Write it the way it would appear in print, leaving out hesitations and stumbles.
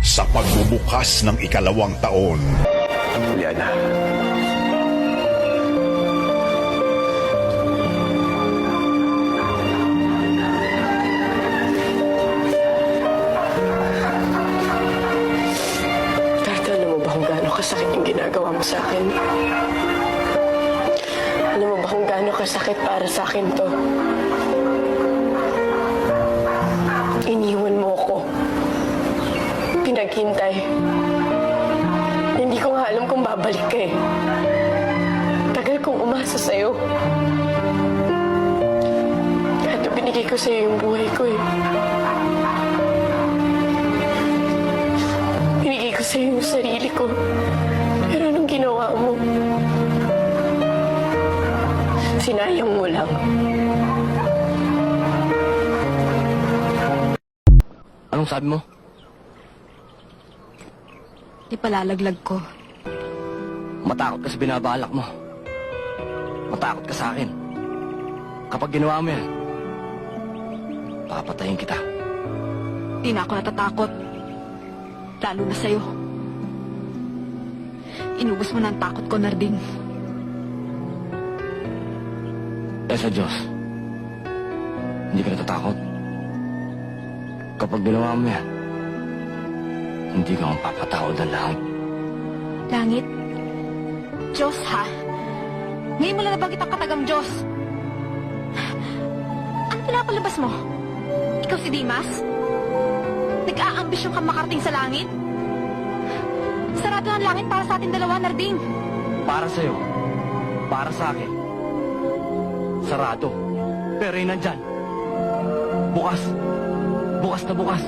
sa pagbubukas ng ikalawang taon. Juliana. Tata, alam mo ba kung gaano kasakit yung ginagawa mo sa akin? Alam mo ba kung gaano kasakit para sa akin to? Iniwan mo ako. Pinaghintay. Hindi ko nga alam kung babalik ka eh. Tagal kong umasa sa'yo. Kaya binigay ko sa'yo yung buhay ko eh. Binigay ko sa'yo yung sarili ko. Pero anong ginawa mo? Sinayang mo lang. Anong sabi mo? Ipalalaglag ko. Matakot ka sa binabalak mo. Matakot ka sa akin. Kapag ginawa mo yan, papatayin kita. Di na ako natatakot. Lalo na sa'yo. Inubos mo na ang takot ko, Narding. Dahil sa Diyos, hindi ka natatakot. Kapag ginawa mo yan, hindi ka mapapatawad ng langit. Langit? Diyos, ha? Ngayon mo lang nabanggit ang katagang Diyos. Ano pinapalabas mo? Ikaw si Dimas? Nag-aambisyon kang makarating sa langit? Sarado ang langit para sa ating dalawa, Narding. Para sa'yo, para sa akin, sarado. Pero yun nandyan. Bukas. Bukas na bukas.